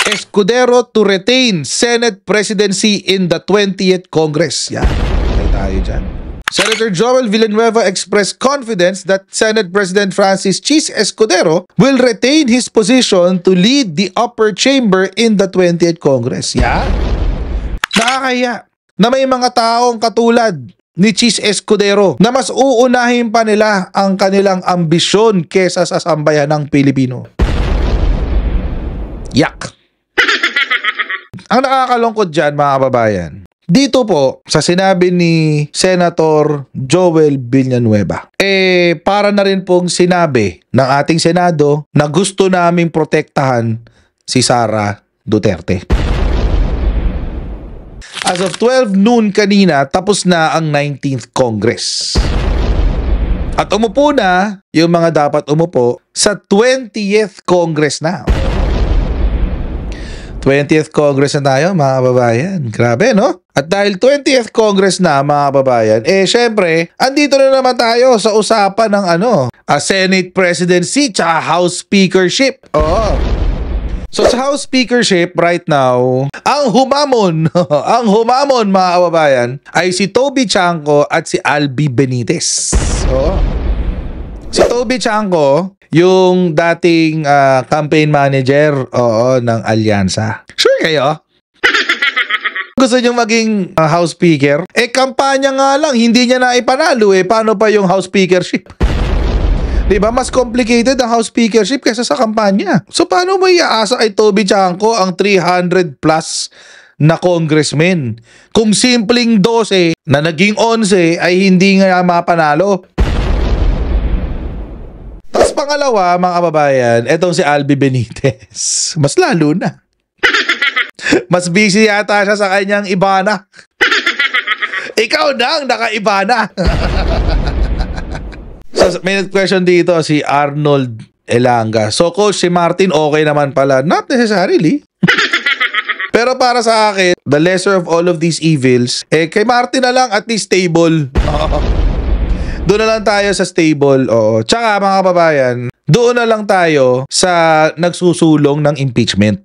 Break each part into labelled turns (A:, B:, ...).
A: Escudero to retain Senate presidency in the 20th Congress. Yan, tayo dyan. Senator Joel Villanueva expressed confidence that Senate President Francis Chis Escudero will retain his position to lead the upper chamber in the 20th Congress. Yan. Nakakaya na may mga taong katulad ni Chis Escudero na mas uunahin pa nila ang kanilang ambisyon kesa sa sambayanang Pilipino. Yak! Ang nakakalungkot dyan, mga kababayan, dito po sa sinabi ni Senator Joel Villanueva, para na rin pong sinabi ng ating Senado na gusto naming protektahan si Sara Duterte. As of 12 noon kanina, tapos na ang 19th Congress. At umupo na yung mga dapat umupo sa 20th Congress na. 20th Congress na tayo, mga kababayan. Grabe, no? At dahil 20th Congress na, mga kababayan, syempre, andito na naman tayo sa usapan ng Senate presidency tsaka House speakership. Oo. So sa House speakership right now, ang humamon, mga kababayan, ay si Toby Chanco at si Albi Benitez. Oo. Si Toby Chanco, yung dating campaign manager ng Alyansa. Sure kayo? Gusto nyo maging House Speaker? Kampanya nga lang, hindi niya na ipanalo paano pa yung House Speakership? Diba? Mas complicated ang House Speakership kaysa sa kampanya. So paano mo iaasa kay Toby Chanco ang 300 plus na congressman kung simpleng 12 na naging 11 ay hindi nga mapanalo? Tapos pangalawa, mga kababayan, etong si Albi Benitez. Mas lalo na. Mas busy yata siya sa kanyang Ibana. Ikaw na ang naka-Ibana. So, may question dito si Arnold Elanga. So, Coach, si Martin okay naman pala. Not necessarily. Pero para sa akin, the lesser of all of these evils, kay Martin na lang at least stable. Doon na lang tayo sa stable. Oo. Tsaka mga kababayan, doon na lang tayo sa nagsusulong ng impeachment.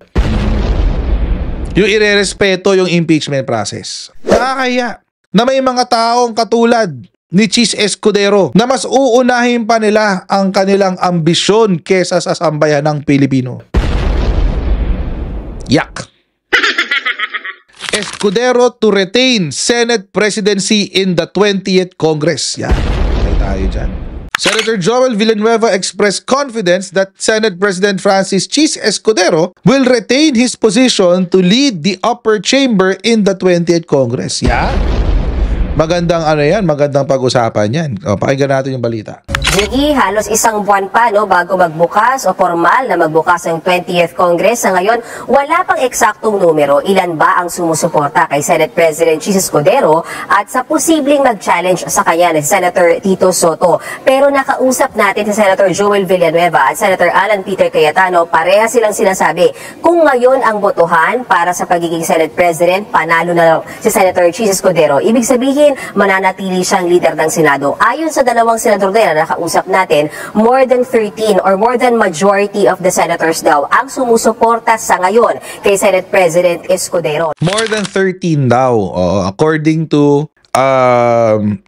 A: Yung irerespeto yung impeachment process. Nakakaya na may mga taong katulad ni Chis Escudero na mas uunahin pa nila ang kanilang ambisyon kesa sa sambayanang Pilipino. Yak! Escudero to retain Senate presidency in the 20th Congress. Yan. Tayo dyan. Senator Joel Villanueva expressed confidence that Senate President Francis Chis Escudero will retain his position to lead the upper chamber in the 20th Congress. Yan. Magandang magandang pag-usapan yan. Pakinggan natin yung balita.
B: Jiggy, halos isang buwan pa bago magbukas o formal na magbukas ang 20th Congress. Sa ngayon, wala pang eksaktong numero ilan ba ang sumusuporta kay Senate President Chis Escudero at sa posibleng mag-challenge sa kanya ni Senator Tito Soto. Pero nakausap natin si Senator Joel Villanueva at Senator Alan Peter Cayetano, pareha silang sinasabi kung ngayon ang botohan para sa pagiging Senate President, panalo na si Senator Chis Escudero. Ibig sabihin, mananatili siyang leader ng Senado. Ayon sa dalawang senador din na nakausap natin, more than 13 or more than majority of the senators daw ang sumusuporta sa ngayon kay Senate President Escudero.
A: More than 13 daw, according to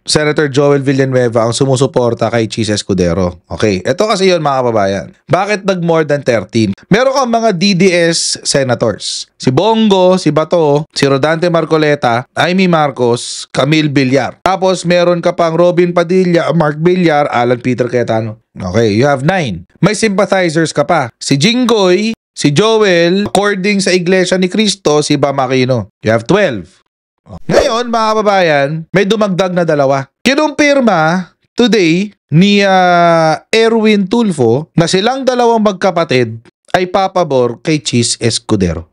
A: Senator Joel Villanueva ang sumusuporta kay Chis Escudero. Okay, ito kasi yun mga kababayan. Bakit nag more than 13? Meron kang mga DDS senators. Si Bongo, si Bato, si Rodante Marcoleta, Amy Marcos, Camille Villar. Tapos meron ka pang Robin Padilla, Mark Villar, Alan Peter Cayetano. Okay, you have 9. May sympathizers ka pa. Si Jinggoy, si Joel, according sa Iglesia ni Cristo, si Bam Aquino. You have 12. Ngayon, mga kababayan, may dumagdag na 2. Kinumpirma today ni Erwin Tulfo na silang dalawang magkapatid ay papabor kay Chis Escudero.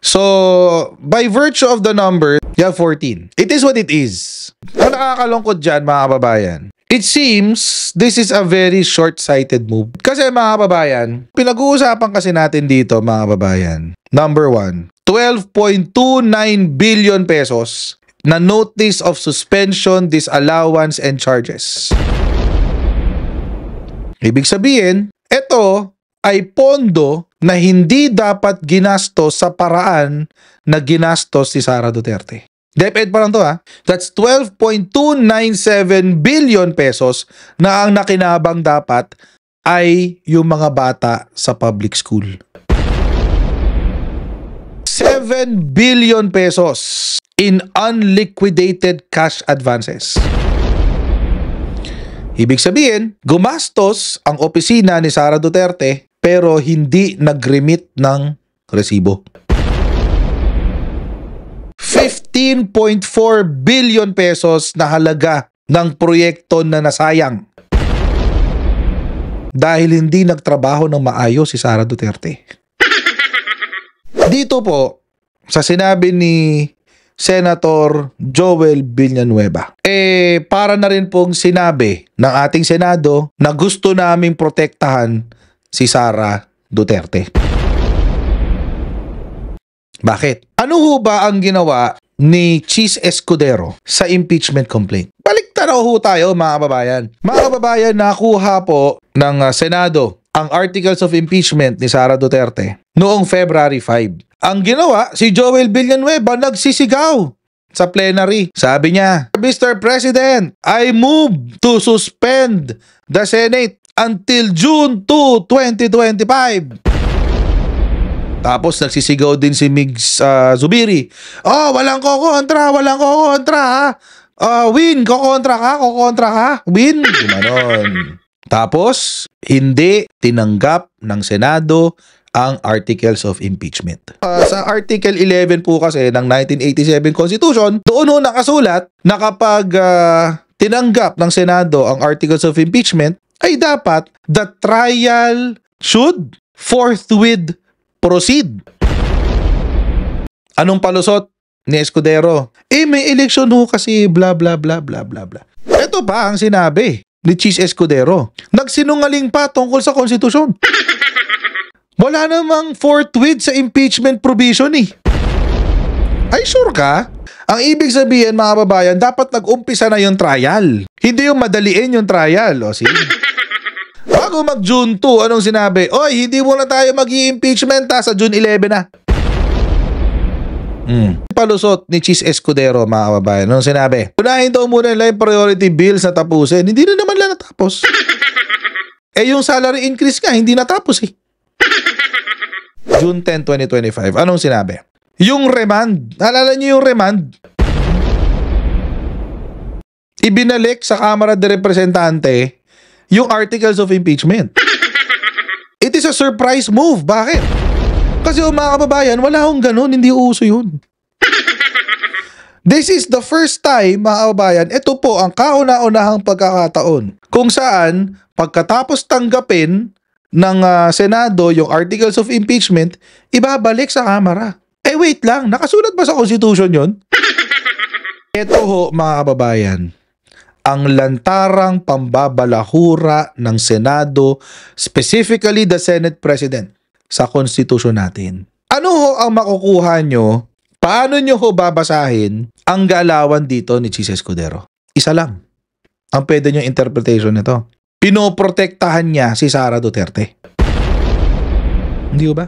A: So, by virtue of the number, you have 14. It is what it is. Ang nakakalungkot dyan, mga kababayan, it seems this is a very short-sighted move. Kasi mga kababayan, pinag-uusapan kasi natin dito, mga kababayan. Number 1, 12.29 billion pesos na notice of suspension, disallowance, and charges. Ibig sabihin, ito ay pondo na hindi dapat ginastos sa paraan na ginastos si Sara Duterte. DepEd pa lang to ha. That's 12.297 billion pesos na ang nakinabang dapat ay yung mga bata sa public school. 7 billion pesos in unliquidated cash advances. Ibig sabihin, gumastos ang opisina ni Sara Duterte pero hindi nag-remit ng resibo. 15.4 billion pesos na halaga ng proyekto na nasayang dahil hindi nagtrabaho ng maayos si Sara Duterte. Dito po, sa sinabi ni Senator Joel Villanueva, para na rin pong sinabi ng ating Senado na gusto naming protektahan si Sara Duterte. Bakit? Ano ho ba ang ginawa ni Chis Escudero sa impeachment complaint? Baliktaraw ho tayo mga kababayan. Mga kababayan, nakuha po ng Senado ang articles of impeachment ni Sara Duterte noong February 5. Ang ginawa, si Joel Villanueva nagsisigaw sa plenary. Sabi niya, Mr. President, I move to suspend the Senate until June 2, 2025. Tapos nagsisigaw din si Migs Zubiri. Oh, walang kokontra ha. Win, kokontra ka. Win. Gumanon. Tapos, hindi tinanggap ng Senado ang Articles of Impeachment. Sa Article 11 po kasi ng 1987 Constitution, doon ho nakasulat na kapag tinanggap ng Senado ang Articles of Impeachment, ay dapat the trial should forthwith proceed. Anong palusot ni Escudero? May eleksyon ho kasi bla bla bla bla bla bla. Ito pa ang sinabi ni Chis Escudero. Nagsinungaling pa tungkol sa konstitusyon. Wala namang forthwith sa impeachment provision eh. Ay sure ka? Ang ibig sabihin mga babayan, dapat nag-umpisa na yung trial. Hindi yung madaliin yung trial. O sige. Bago mag-June 2, anong sinabi? Oy, hindi muna tayo mag-i-impeachment sa June 11 na. Palusot ni Chis Escudero mga kababayan. Anong sinabi? Unahin daw muna nila yung priority bills na tapusin. Hindi na naman lang natapos. Yung salary increase nga, hindi natapos eh. June 10, 2025. Anong sinabi? Yung remand. Alala niyo yung remand? Ibinalik sa Kamara de Representante yung articles of impeachment. It is a surprise move. Bakit? Kasi mga kababayan, wala akong ganun. Hindi uso yun. This is the first time, mga kababayan, ito po ang kauna-unahang pagkakataon kung saan pagkatapos tanggapin ng Senado yung articles of impeachment, ibabalik sa Kamara. Wait lang, nakasulat ba sa Constitution yun? Ito ho, mga kababayan, ang lantarang pambabalahura ng Senado, specifically the Senate President, sa Constitution natin. Ano ho ang makukuha nyo? Paano nyo ho babasahin ang galawan dito ni Chis Escudero? Isa lang ang pwede nyo interpretation nito. Pinoprotektahan niya si Sara Duterte. Hindi ba?